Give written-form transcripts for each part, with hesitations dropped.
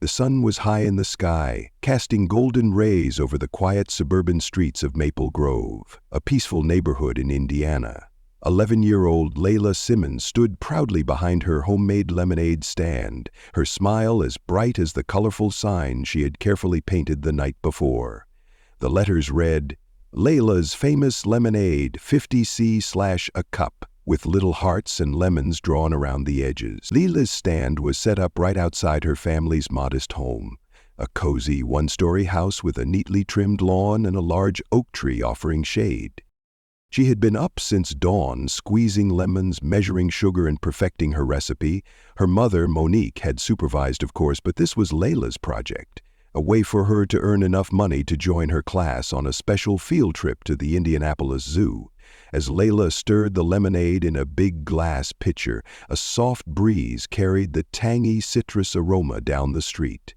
The sun was high in the sky, casting golden rays over the quiet suburban streets of Maple Grove, a peaceful neighborhood in Indiana. 11-year-old Leila Simmons stood proudly behind her homemade lemonade stand, her smile as bright as the colorful sign she had carefully painted the night before. The letters read, "Leila's famous lemonade, 50c/a cup," with little hearts and lemons drawn around the edges. Leila's stand was set up right outside her family's modest home, a cozy one-story house with a neatly trimmed lawn and a large oak tree offering shade. She had been up since dawn, squeezing lemons, measuring sugar, and perfecting her recipe. Her mother, Monique, had supervised, of course, but this was Leila's project, a way for her to earn enough money to join her class on a special field trip to the Indianapolis Zoo. As Leila stirred the lemonade in a big glass pitcher, a soft breeze carried the tangy citrus aroma down the street.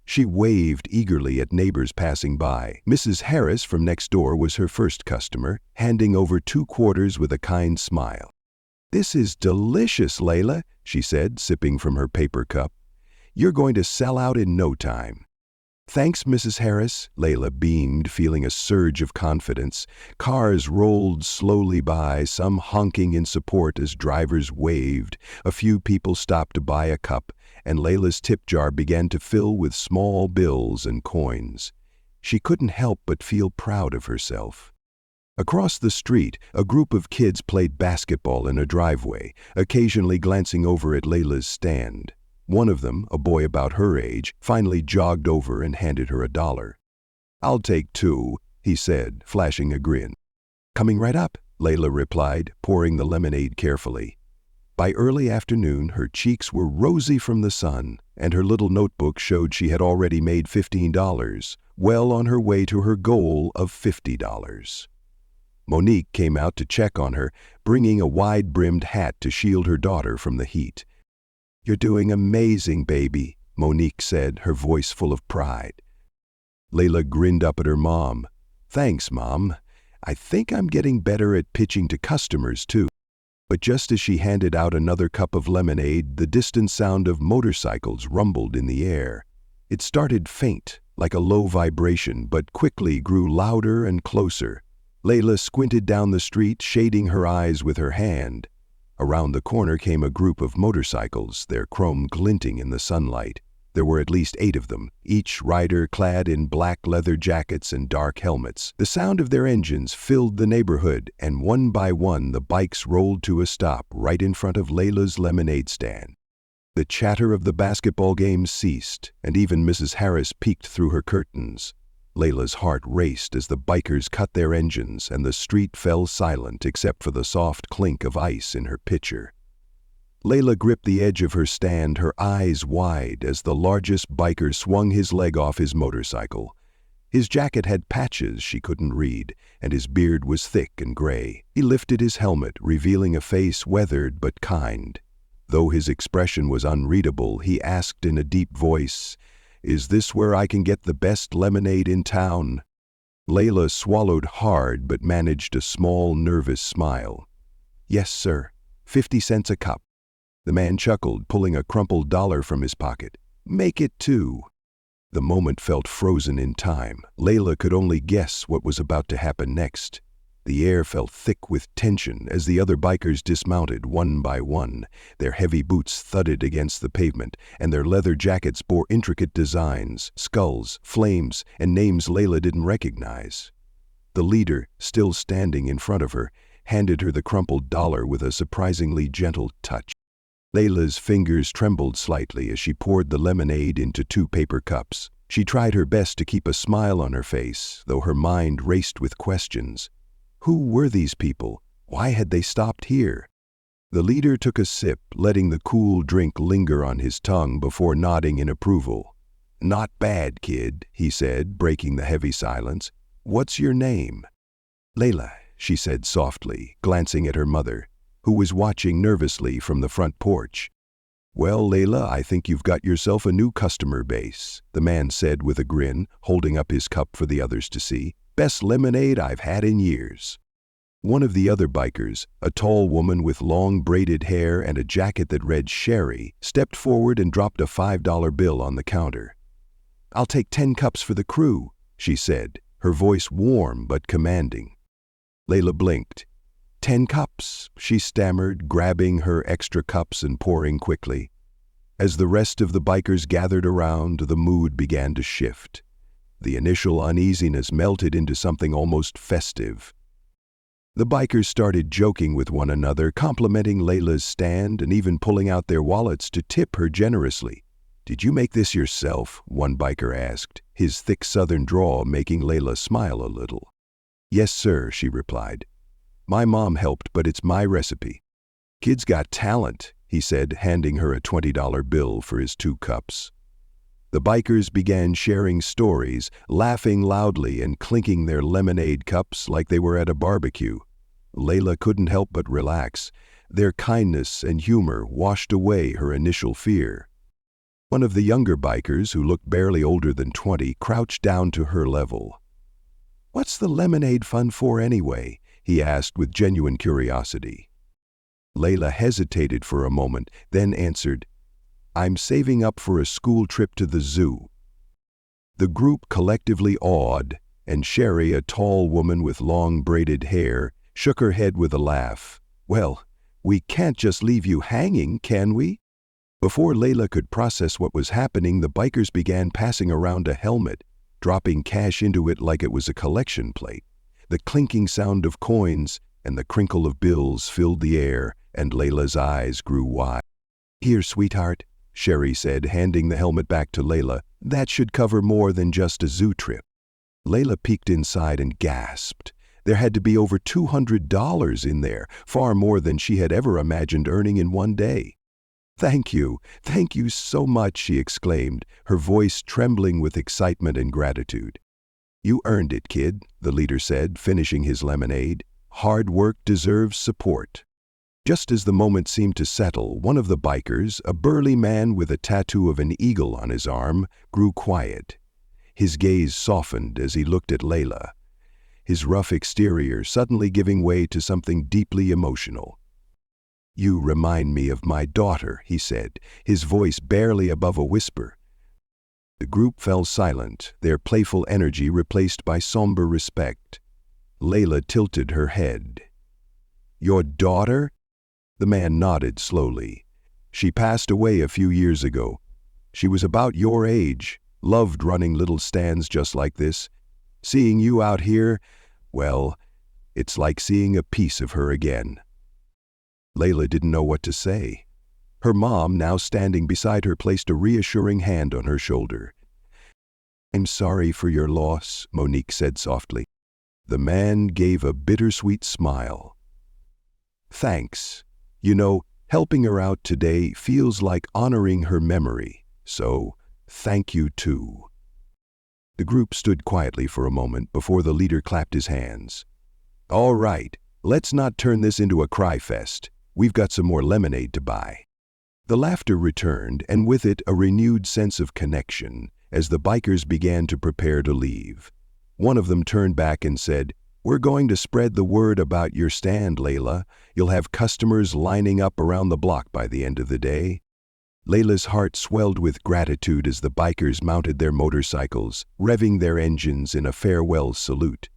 She waved eagerly at neighbors passing by. Mrs. Harris from next door was her first customer, handing over 2 quarters with a kind smile. "This is delicious, Leila," she said, sipping from her paper cup. "You're going to sell out in no time." "Thanks, Mrs. Harris," Leila beamed, feeling a surge of confidence. Cars rolled slowly by, some honking in support as drivers waved. A few people stopped to buy a cup, and Leila's tip jar began to fill with small bills and coins. She couldn't help but feel proud of herself. Across the street, a group of kids played basketball in a driveway, occasionally glancing over at Leila's stand. One of them, a boy about her age, finally jogged over and handed her $1. "I'll take 2, he said, flashing a grin. "Coming right up," Leila replied, pouring the lemonade carefully. By early afternoon, her cheeks were rosy from the sun, and her little notebook showed she had already made $15, well on her way to her goal of $50. Monique came out to check on her, bringing a wide-brimmed hat to shield her daughter from the heat. "You're doing amazing, baby," Monique said, her voice full of pride. Leila grinned up at her mom. "Thanks, Mom. I think I'm getting better at pitching to customers, too." But just as she handed out another cup of lemonade, the distant sound of motorcycles rumbled in the air. It started faint, like a low vibration, but quickly grew louder and closer. Leila squinted down the street, shading her eyes with her hand. Around the corner came a group of motorcycles, their chrome glinting in the sunlight. There were at least 8 of them, each rider clad in black leather jackets and dark helmets. The sound of their engines filled the neighborhood, and one by one the bikes rolled to a stop right in front of Leila's lemonade stand. The chatter of the basketball game ceased, and even Mrs. Harris peeked through her curtains. Leila's heart raced as the bikers cut their engines, and the street fell silent except for the soft clink of ice in her pitcher. Leila gripped the edge of her stand, her eyes wide, as the largest biker swung his leg off his motorcycle. His jacket had patches she couldn't read, and his beard was thick and gray. He lifted his helmet, revealing a face weathered but kind. Though his expression was unreadable, he asked in a deep voice, "Is this where I can get the best lemonade in town?" Leila swallowed hard but managed a small, nervous smile. "Yes, sir. 50 cents a cup." The man chuckled, pulling a crumpled dollar from his pocket. "Make it 2. The moment felt frozen in time. Leila could only guess what was about to happen next. The air felt thick with tension as the other bikers dismounted one by one. Their heavy boots thudded against the pavement, and their leather jackets bore intricate designs, skulls, flames, and names Leila didn't recognize. The leader, still standing in front of her, handed her the crumpled dollar with a surprisingly gentle touch. Leila's fingers trembled slightly as she poured the lemonade into 2 paper cups. She tried her best to keep a smile on her face, though her mind raced with questions. Who were these people? Why had they stopped here? The leader took a sip, letting the cool drink linger on his tongue before nodding in approval. "Not bad, kid," he said, breaking the heavy silence. "What's your name?" "Leila," she said softly, glancing at her mother, who was watching nervously from the front porch. "Well, Leila, I think you've got yourself a new customer base," the man said with a grin, holding up his cup for the others to see. "Best lemonade I've had in years." One of the other bikers, a tall woman with long braided hair and a jacket that read Sherry, stepped forward and dropped a $5 bill on the counter. "I'll take 10 cups for the crew," she said, her voice warm but commanding. Leila blinked. 10 cups, she stammered, grabbing her extra cups and pouring quickly. As the rest of the bikers gathered around, the mood began to shift. The initial uneasiness melted into something almost festive. The bikers started joking with one another, complimenting Leila's stand and even pulling out their wallets to tip her generously. "Did you make this yourself?" one biker asked, his thick southern drawl making Leila smile a little. "Yes, sir," she replied. "My mom helped, but it's my recipe." "Kid's got talent," he said, handing her a $20 bill for his 2 cups. The bikers began sharing stories, laughing loudly and clinking their lemonade cups like they were at a barbecue. Leila couldn't help but relax. Their kindness and humor washed away her initial fear. One of the younger bikers, who looked barely older than 20, crouched down to her level. "What's the lemonade fund for anyway?" he asked with genuine curiosity. Leila hesitated for a moment, then answered, "I'm saving up for a school trip to the zoo." The group collectively awed, and Sherry, a tall woman with long braided hair, shook her head with a laugh. "Well, we can't just leave you hanging, can we?" Before Leila could process what was happening, the bikers began passing around a helmet, dropping cash into it like it was a collection plate. The clinking sound of coins and the crinkle of bills filled the air, and Leila's eyes grew wide. "Here, sweetheart," Sherry said, handing the helmet back to Leila. "That should cover more than just a zoo trip." Leila peeked inside and gasped. There had to be over $200 in there, far more than she had ever imagined earning in one day. Thank you so much," she exclaimed, her voice trembling with excitement and gratitude. "You earned it, kid," the leader said, finishing his lemonade. "Hard work deserves support." Just as the moment seemed to settle, one of the bikers, a burly man with a tattoo of an eagle on his arm, grew quiet. His gaze softened as he looked at Leila, his rough exterior suddenly giving way to something deeply emotional. "You remind me of my daughter," he said, his voice barely above a whisper. The group fell silent, their playful energy replaced by somber respect. Leila tilted her head. "Your daughter?" The man nodded slowly. "She passed away a few years ago. She was about your age, loved running little stands just like this. Seeing you out here, well, it's like seeing a piece of her again." Leila didn't know what to say. Her mom, now standing beside her, placed a reassuring hand on her shoulder. "I'm sorry for your loss," Monique said softly. The man gave a bittersweet smile. "Thanks. You know, helping her out today feels like honoring her memory, so thank you too." The group stood quietly for a moment before the leader clapped his hands. "All right, let's not turn this into a cry fest. We've got some more lemonade to buy." The laughter returned, and with it a renewed sense of connection, as the bikers began to prepare to leave. One of them turned back and said, "We're going to spread the word about your stand, Leila. You'll have customers lining up around the block by the end of the day." Leila's heart swelled with gratitude as the bikers mounted their motorcycles, revving their engines in a farewell salute.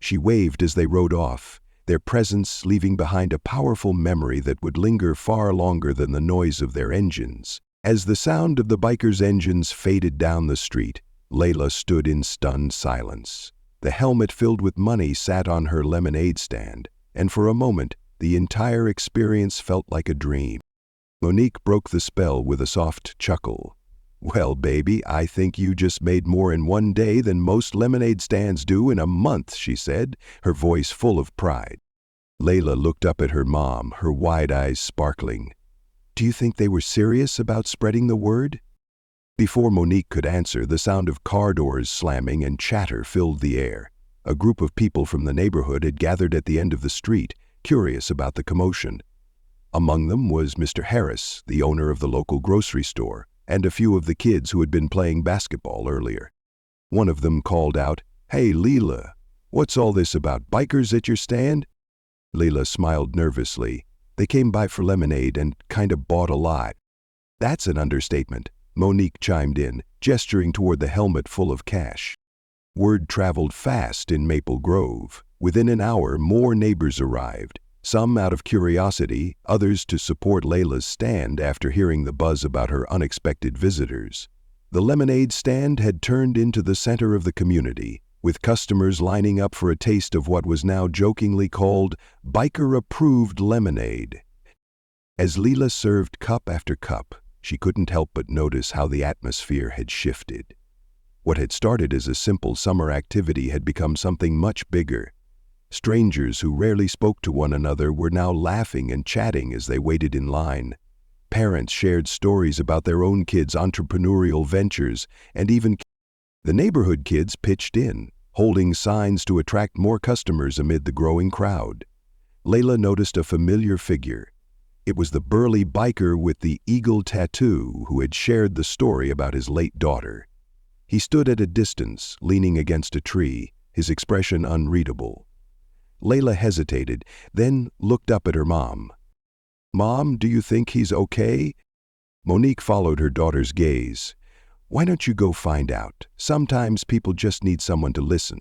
She waved as they rode off, their presence leaving behind a powerful memory that would linger far longer than the noise of their engines. As the sound of the bikers' engines faded down the street, Leila stood in stunned silence. The helmet filled with money sat on her lemonade stand, and for a moment, the entire experience felt like a dream. Monique broke the spell with a soft chuckle. "Well, baby, I think you just made more in one day than most lemonade stands do in a month," she said, her voice full of pride. Leila looked up at her mom, her wide eyes sparkling. "Do you think they were serious about spreading the word?" Before Monique could answer, the sound of car doors slamming and chatter filled the air. A group of people from the neighborhood had gathered at the end of the street, curious about the commotion. Among them was Mr. Harris, the owner of the local grocery store, and a few of the kids who had been playing basketball earlier. One of them called out, "Hey, Leila, what's all this about bikers at your stand?" Leila smiled nervously. They came by for lemonade and kinda bought a lot. That's an understatement, Monique chimed in, gesturing toward the helmet full of cash. Word traveled fast in Maple Grove. Within an hour, more neighbors arrived, some out of curiosity, others to support Leila's stand after hearing the buzz about her unexpected visitors. The lemonade stand had turned into the center of the community, with customers lining up for a taste of what was now jokingly called biker-approved lemonade. As Leila served cup after cup, she couldn't help but notice how the atmosphere had shifted. What had started as a simple summer activity had become something much bigger. Strangers who rarely spoke to one another were now laughing and chatting as they waited in line. Parents shared stories about their own kids' entrepreneurial ventures, and even the neighborhood kids pitched in, holding signs to attract more customers amid the growing crowd. Leila noticed a familiar figure. It was the burly biker with the eagle tattoo who had shared the story about his late daughter. He stood at a distance, leaning against a tree, his expression unreadable. Leila hesitated, then looked up at her mom. "Mom, do you think he's okay?" Monique followed her daughter's gaze. "Why don't you go find out? Sometimes people just need someone to listen."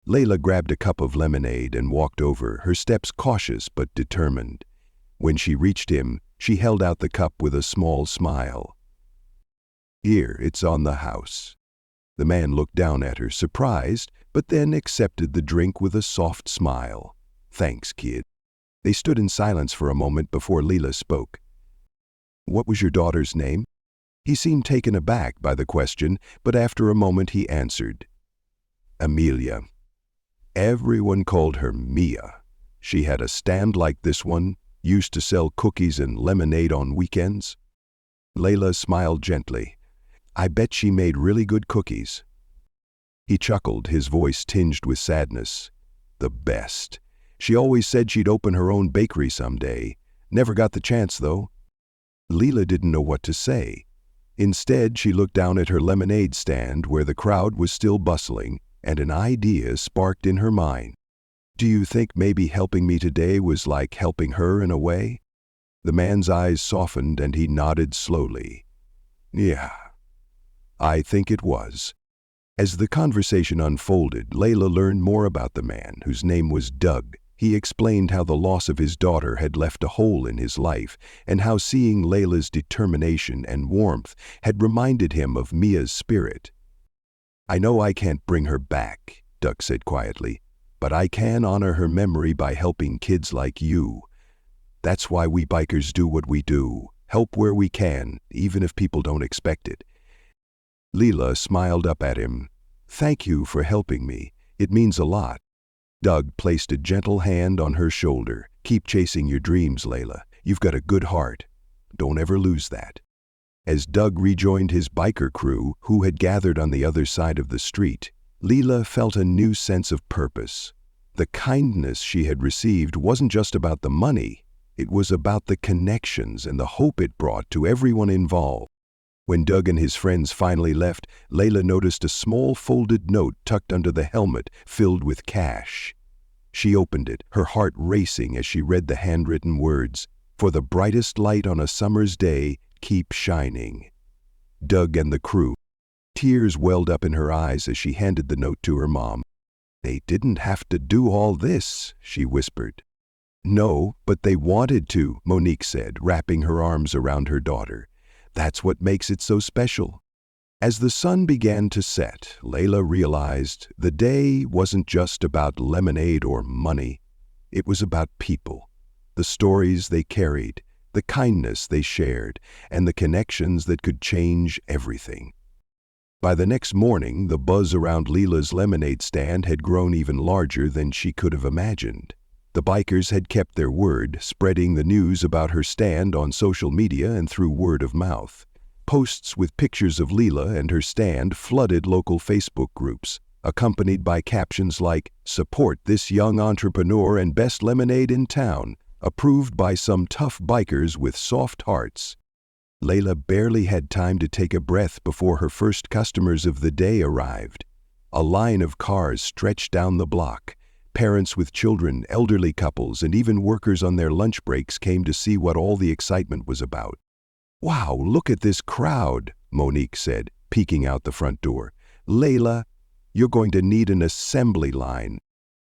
Leila grabbed a cup of lemonade and walked over, her steps cautious but determined. When she reached him, she held out the cup with a small smile. "Here, it's on the house." The man looked down at her, surprised, but then accepted the drink with a soft smile. "Thanks, kid." They stood in silence for a moment before Leila spoke. "What was your daughter's name?" He seemed taken aback by the question, but after a moment he answered. "Amelia. Everyone called her Mia. She had a stand like this one, used to sell cookies and lemonade on weekends." Leila smiled gently. "I bet she made really good cookies." He chuckled, his voice tinged with sadness. "The best. She always said she'd open her own bakery someday. Never got the chance, though." Leila didn't know what to say. Instead, she looked down at her lemonade stand where the crowd was still bustling, and an idea sparked in her mind. "Do you think maybe helping me today was like helping her in a way?" The man's eyes softened and he nodded slowly. "Yeah, I think it was." As the conversation unfolded, Leila learned more about the man, whose name was Doug. He explained how the loss of his daughter had left a hole in his life, and how seeing Leila's determination and warmth had reminded him of Mia's spirit. "I know I can't bring her back," Doug said quietly, "but I can honor her memory by helping kids like you. That's why we bikers do what we do, help where we can, even if people don't expect it." Leila smiled up at him. "Thank you for helping me. It means a lot." Doug placed a gentle hand on her shoulder. "Keep chasing your dreams, Leila. You've got a good heart. Don't ever lose that." As Doug rejoined his biker crew, who had gathered on the other side of the street, Leila felt a new sense of purpose. The kindness she had received wasn't just about the money, it was about the connections and the hope it brought to everyone involved. When Doug and his friends finally left, Leila noticed a small folded note tucked under the helmet filled with cash. She opened it, her heart racing as she read the handwritten words, "For the brightest light on a summer's day, keep shining." Doug and the crew. Tears welled up in her eyes as she handed the note to her mom. "They didn't have to do all this," she whispered. "No, but they wanted to," Monique said, wrapping her arms around her daughter. "That's what makes it so special." As the sun began to set, Leila realized the day wasn't just about lemonade or money. It was about people, the stories they carried, the kindness they shared, and the connections that could change everything. By the next morning, the buzz around Leila's lemonade stand had grown even larger than she could have imagined. The bikers had kept their word, spreading the news about her stand on social media and through word of mouth. Posts with pictures of Leila and her stand flooded local Facebook groups, accompanied by captions like, "Support this young entrepreneur and best lemonade in town, approved by some tough bikers with soft hearts." Leila barely had time to take a breath before her first customers of the day arrived. A line of cars stretched down the block, Parents with children, elderly couples, and even workers on their lunch breaks came to see what all the excitement was about. "Wow, look at this crowd," Monique said, peeking out the front door. "Leila, you're going to need an assembly line."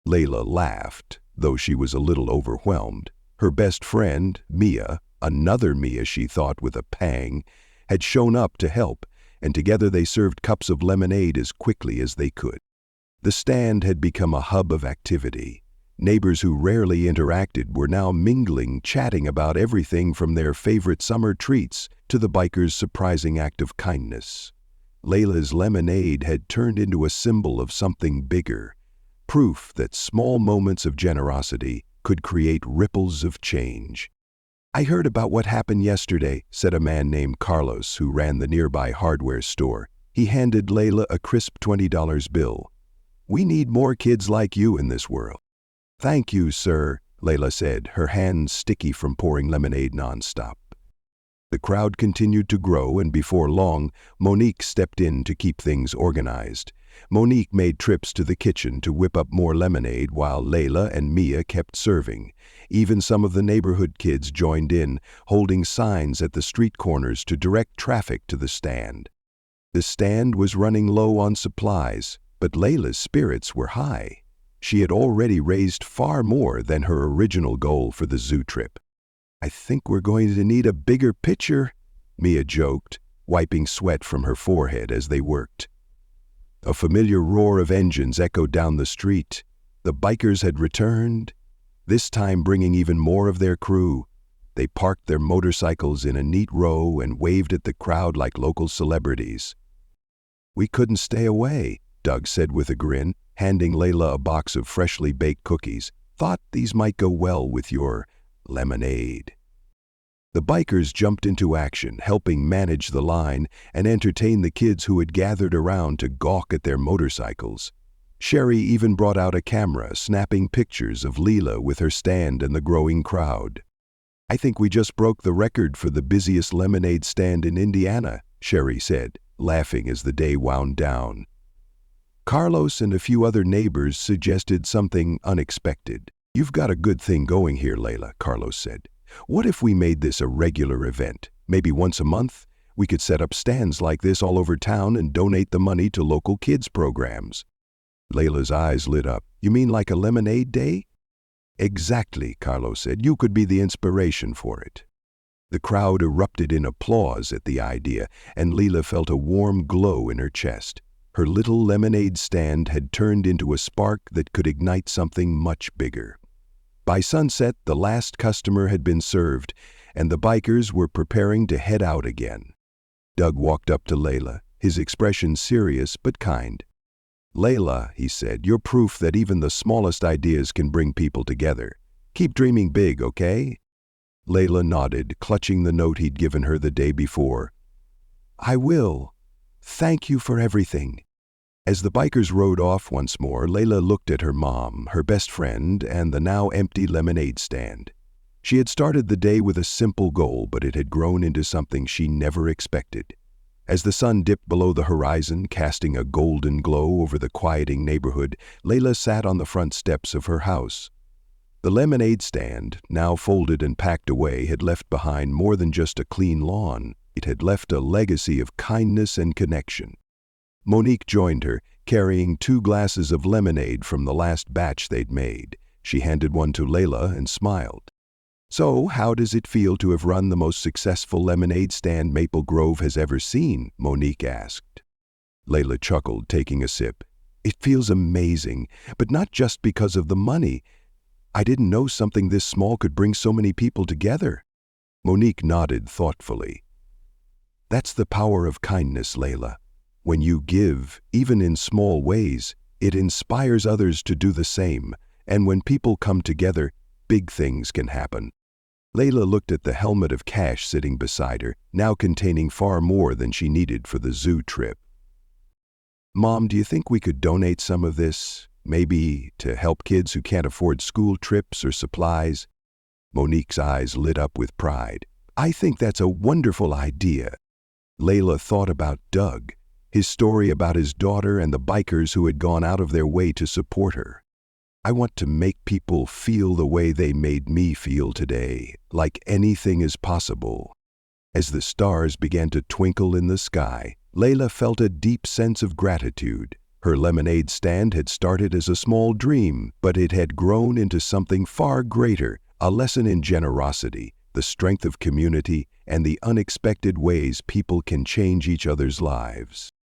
Leila laughed, though she was a little overwhelmed. Her best friend, Mia, another Mia she thought with a pang, had shown up to help, and together they served cups of lemonade as quickly as they could. The stand had become a hub of activity. Neighbors who rarely interacted were now mingling, chatting about everything from their favorite summer treats to the bikers' surprising act of kindness. Leila's lemonade had turned into a symbol of something bigger, proof that small moments of generosity could create ripples of change. "I heard about what happened yesterday," said a man named Carlos who ran the nearby hardware store. He handed Leila a crisp $20 bill. "We need more kids like you in this world." "Thank you, sir," Leila said, her hands sticky from pouring lemonade nonstop. The crowd continued to grow, and before long, Monique stepped in to keep things organized. Monique made trips to the kitchen to whip up more lemonade while Leila and Mia kept serving. Even some of the neighborhood kids joined in, holding signs at the street corners to direct traffic to the stand. The stand was running low on supplies, but Leila's spirits were high. She had already raised far more than her original goal for the zoo trip. "I think we're going to need a bigger pitcher," Mia joked, wiping sweat from her forehead as they worked. A familiar roar of engines echoed down the street. The bikers had returned, this time bringing even more of their crew. They parked their motorcycles in a neat row and waved at the crowd like local celebrities. "We couldn't stay away," Doug said with a grin, handing Leila a box of freshly baked cookies. "Thought these might go well with your lemonade." The bikers jumped into action, helping manage the line and entertain the kids who had gathered around to gawk at their motorcycles. Sherry even brought out a camera, snapping pictures of Leila with her stand and the growing crowd. "I think we just broke the record for the busiest lemonade stand in Indiana," Sherry said, laughing as the day wound down. Carlos and a few other neighbors suggested something unexpected. "You've got a good thing going here, Leila," Carlos said. "What if we made this a regular event? Maybe once a month? We could set up stands like this all over town and donate the money to local kids' programs." Leila's eyes lit up. "You mean like a lemonade day?" "Exactly," Carlos said. "You could be the inspiration for it." The crowd erupted in applause at the idea, and Leila felt a warm glow in her chest. Her little lemonade stand had turned into a spark that could ignite something much bigger. By sunset, the last customer had been served, and the bikers were preparing to head out again. Doug walked up to Leila, his expression serious but kind. "Leila," he said, "you're proof that even the smallest ideas can bring people together. Keep dreaming big, okay?" Leila nodded, clutching the note he'd given her the day before. "I will. Thank you for everything." As the bikers rode off once more, Leila looked at her mom, her best friend, and the now empty lemonade stand. She had started the day with a simple goal, but it had grown into something she never expected. As the sun dipped below the horizon, casting a golden glow over the quieting neighborhood, Leila sat on the front steps of her house. The lemonade stand, now folded and packed away, had left behind more than just a clean lawn. It had left a legacy of kindness and connection. Monique joined her, carrying 2 glasses of lemonade from the last batch they'd made. She handed one to Leila and smiled. "So, how does it feel to have run the most successful lemonade stand Maple Grove has ever seen?" Monique asked. Leila chuckled, taking a sip. "It feels amazing, but not just because of the money. I didn't know something this small could bring so many people together." Monique nodded thoughtfully. "That's the power of kindness, Leila. When you give, even in small ways, it inspires others to do the same, and when people come together, big things can happen." Leila looked at the helmet of cash sitting beside her, now containing far more than she needed for the zoo trip. "Mom, do you think we could donate some of this, maybe to help kids who can't afford school trips or supplies?" Monique's eyes lit up with pride. "I think that's a wonderful idea." Leila thought about Doug, his story about his daughter and the bikers who had gone out of their way to support her. I want to make people feel the way they made me feel today, like anything is possible. As the stars began to twinkle in the sky, Leila felt a deep sense of gratitude. Her lemonade stand had started as a small dream, but it had grown into something far greater, a lesson in generosity, the strength of community, and the unexpected ways people can change each other's lives.